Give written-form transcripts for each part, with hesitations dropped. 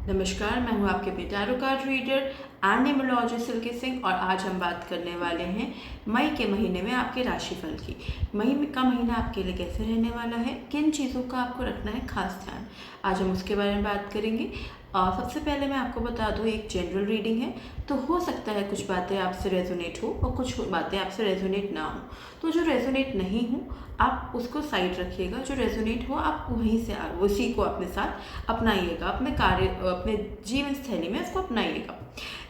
नमस्कार, मैं हूँ आपके अपने tarot card reader and numerologist Silky Singh और आज हम बात करने वाले हैं मई के महीने में आपके राशिफल की। मई का महीना आपके लिए कैसे रहने वाला है, किन चीज़ों का आपको रखना है खास ध्यान, आज हम उसके बारे में बात करेंगे। सबसे पहले मैं आपको बता दूँ, एक जनरल रीडिंग है, तो हो सकता है कुछ बातें आपसे रेजोनेट हो और कुछ बातें आपसे रेजोनेट ना हो। तो जो रेजोनेट नहीं हो आप उसको साइड रखिएगा, जो रेजोनेट हो आप वहीं से उसी को अपने साथ अपनाइएगा, अपने कार्य अपने जीवन शैली में उसको अपनाइएगा।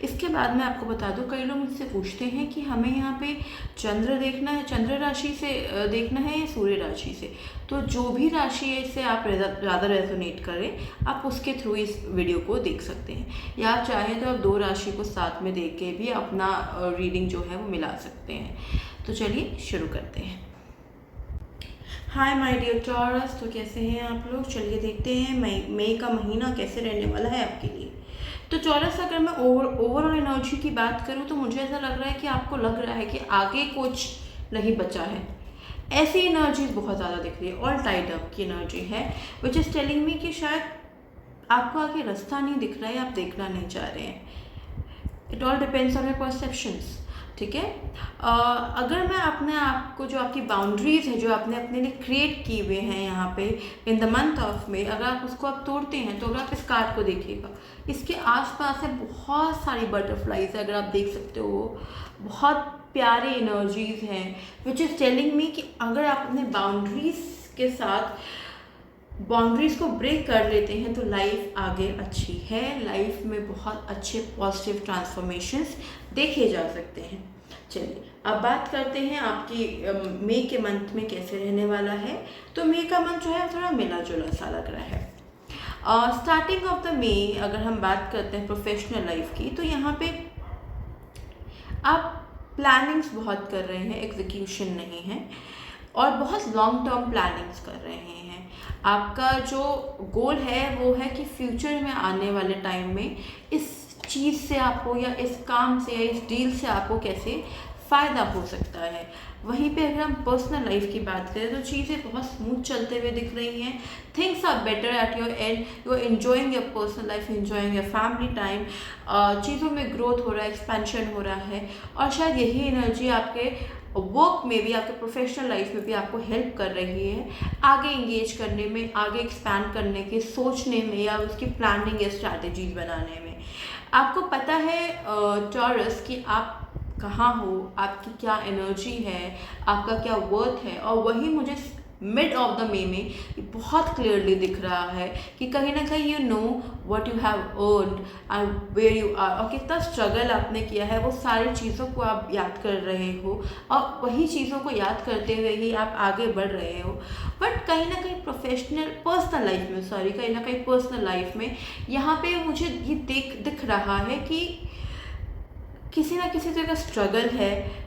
इसके बाद मैं आपको बता दूं, कई लोग मुझसे पूछते हैं कि हमें यहाँ पे चंद्र देखना है, चंद्र राशि से देखना है या सूर्य राशि से। तो जो भी राशि है इससे आप ज़्यादा रेजोनेट करें, आप उसके थ्रू इस वीडियो को देख सकते हैं, या आप चाहें तो आप दो राशि को साथ में देख के भी अपना रीडिंग जो है वो मिला सकते हैं। तो चलिए शुरू करते हैं। हाय माय डियर टॉरस, तो कैसे हैं आप लोग। चलिए देखते हैं मई का महीना कैसे रहने वाला है आपके लिए। तो टॉरस, अगर मैं ओवरऑल एनर्जी की बात करूं तो मुझे ऐसा लग रहा है कि आपको लग रहा है कि आगे कुछ नहीं बचा है। ऐसी एनर्जी बहुत ज़्यादा दिख रही है, ऑल टाइड अप की एनर्जी है, विच इज़ टेलिंग मी कि शायद आपको आगे रास्ता नहीं दिख रहा है, आप देखना नहीं चाह रहे हैं। It all depends on your perceptions, ठीक है। अगर मैं अपने आप को, जो आपकी बाउंड्रीज है जो आपने अपने लिए क्रिएट किए हुए हैं यहाँ पे इन द मंथ ऑफ में, अगर आप उसको आप तोड़ते हैं तो अगर आप इस कार्ड को देखिएगा, इसके आसपास है बहुत सारी बटरफ्लाइज है, अगर आप देख सकते हो बहुत प्यारे एनर्जीज हैं, विच इज़ टेलिंग मी कि अगर आप अपने बाउंड्रीज के साथ बाउंड्रीज को ब्रेक कर लेते हैं तो लाइफ आगे अच्छी है, लाइफ में बहुत अच्छे पॉजिटिव ट्रांसफॉर्मेशंस देखे जा सकते हैं। चलिए अब बात करते हैं आपकी मई के मंथ में कैसे रहने वाला है। तो मई का मंथ जो है थोड़ा मिला जुला सा लग रहा है। स्टार्टिंग ऑफ द मई अगर हम बात करते हैं प्रोफेशनल लाइफ की, तो यहाँ पे आप प्लानिंग्स बहुत कर रहे हैं, एग्जीक्यूशन नहीं है, और बहुत लॉन्ग टर्म प्लानिंग्स कर रहे हैं। आपका जो गोल है वो है कि फ्यूचर में आने वाले टाइम में इस चीज़ से आपको, या इस काम से, या इस डील से आपको कैसे फ़ायदा हो सकता है। वहीं पे अगर हम पर्सनल लाइफ की बात करें तो चीज़ें बहुत स्मूथ चलते हुए दिख रही हैं। Things are better at your end, you are enjoying your personal life, enjoying your family time, चीज़ों में ग्रोथ हो रहा है, एक्सपेंशन हो रहा है, और शायद यही एनर्जी आपके वर्क में भी, आपके प्रोफेशनल लाइफ में भी आपको हेल्प कर रही है आगे इंगेज करने में, आगे एक्सपैंड करने के सोचने में, या उसकी प्लानिंग या स्ट्रैटेजीज बनाने में। आपको पता है टॉरस कि आप कहाँ हो, आपकी क्या एनर्जी है, आपका क्या वर्थ है, और वही मुझे मिड ऑफ द मे में बहुत क्लियरली दिख रहा है कि कहीं ना कहीं you know what you have earned and where you are, और कितना स्ट्रगल आपने किया है, वो सारी चीज़ों को आप याद कर रहे हो, और वही चीज़ों को याद करते हुए ही आप आगे बढ़ रहे हो। बट कहीं ना कहीं पर्सनल लाइफ में, कहीं ना कहीं पर्सनल लाइफ में यहाँ पे मुझे ये दिख रहा है कि किसी ना किसी तरह का स्ट्रगल है।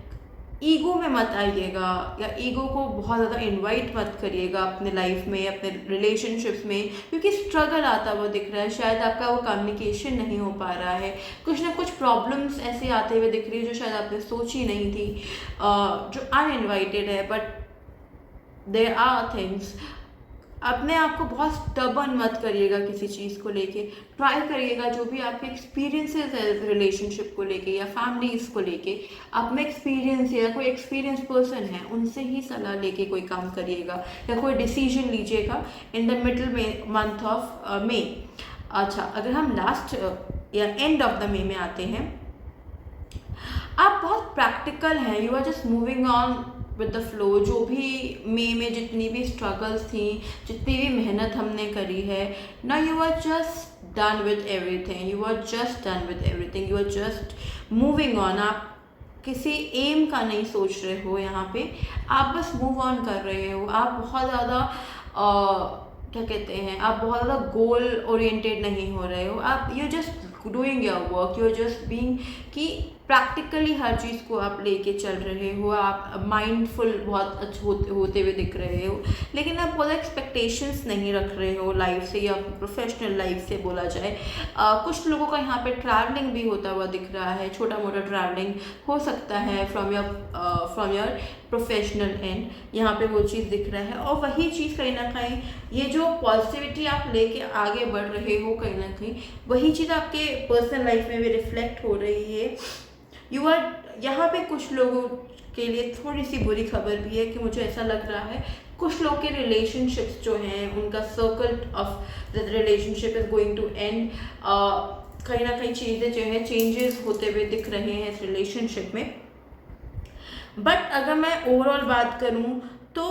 ईगो में मत आइएगा, या ईगो को बहुत ज़्यादा इनवाइट मत करिएगा अपने लाइफ में, अपने रिलेशनशिप्स में, क्योंकि स्ट्रगल आता हुआ दिख रहा है। शायद आपका वो कम्युनिकेशन नहीं हो पा रहा है, कुछ ना कुछ प्रॉब्लम्स ऐसे आते हुए दिख रही है जो शायद आपने सोची नहीं थी, जो अनइनवाइटेड है। But there are things. अपने आप को बहुत स्टबर्न मत करिएगा किसी चीज़ को लेके, ट्राई करिएगा जो भी आपके एक्सपीरियंसेस है रिलेशनशिप को लेके या फैमिलीज को लेके, आप में एक्सपीरियंस या कोई एक्सपीरियंस पर्सन है उनसे ही सलाह लेके कोई काम करिएगा या कोई डिसीजन लीजिएगा in the middle month of May. अच्छा, अगर हम लास्ट या एंड ऑफ द मे में आते हैं, आप बहुत प्रैक्टिकल हैं, you are just moving on with the flow. जो भी मई में जितनी भी स्ट्रगल्स थी, जितनी भी मेहनत हमने करी है ना, you are just done with everything, you are just done with everything, you are just moving on. आप किसी एम का नहीं सोच रहे हो यहाँ पे, आप बस मूव ऑन कर रहे हो। आप बहुत ज़्यादा क्या कहते हैं, आप बहुत ज़्यादा गोल ओरिएंटेड नहीं हो रहे हो, आप you just doing your work, you are just being कि प्रैक्टिकली हर चीज़ को आप लेके चल रहे हो, आप माइंडफुल बहुत अच्छे होते हुए दिख रहे हो, लेकिन आप बहुत एक्सपेक्टेशंस नहीं रख रहे हो लाइफ से या प्रोफेशनल लाइफ से बोला जाए। कुछ लोगों का यहाँ पे ट्रैवलिंग भी होता हुआ दिख रहा है, छोटा मोटा ट्रैवलिंग हो सकता है फ्रॉम योर प्रोफेशनल एंड, यहाँ पे वो चीज़ दिख रहा है। और वही चीज़ कहीं ना कहीं ये जो पॉजिटिविटी आप लेके आगे बढ़ रहे हो, कहीं ना कहीं वही चीज़ आपके पर्सनल लाइफ में भी रिफ्लेक्ट हो रही है। यू आर यहाँ पे कुछ लोगों के लिए थोड़ी सी बुरी खबर भी है कि मुझे ऐसा लग रहा है कुछ लोग के रिलेशनशिप्स जो हैं उनका circle of the relationship is going to end. कहीं ना कहीं चीज़ें जो है चेंजेस होते हुए दिख रहे हैं इस रिलेशनशिप में। बट अगर मैं ओवरऑल बात करूँ तो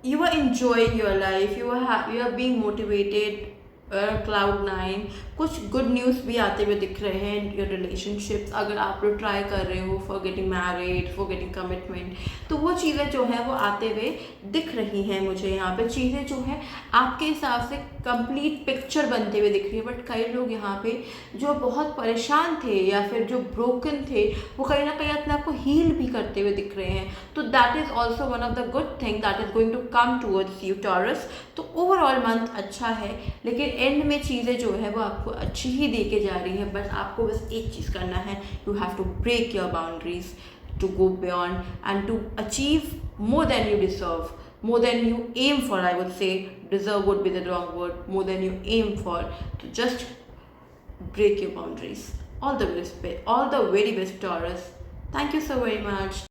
you are enjoying your life, you are being motivated, cloud 9, कुछ गुड न्यूज़ भी आते हुए दिख रहे हैं योर रिलेशनशिप्स। अगर आप लोग ट्राई कर रहे हो for getting married, for getting commitment, तो वो चीज़ें जो है वो आते हुए दिख रही हैं मुझे। यहाँ पे चीज़ें जो है आपके हिसाब से कंप्लीट पिक्चर बनते हुए दिख रही है। बट कई लोग यहाँ पे जो बहुत परेशान थे या फिर जो ब्रोकन थे, वो कहीं ना कहीं अपने आप को हील भी करते हुए दिख रहे हैं। तो that is also one of the good thing that is going to come towards you Taurus. तो ओवरऑल मंथ अच्छा है, लेकिन एंड में चीज़ें जो है वो आपको अच्छी ही दे के जा रही है। बस आपको बस एक चीज़ करना है, you have to break your boundaries to go beyond and to achieve more than you deserve, more than you aim for. I would say deserve would be the wrong word, more than you aim for. To just break your boundaries. All the best, all the very best, Taurus. Thank you so very much.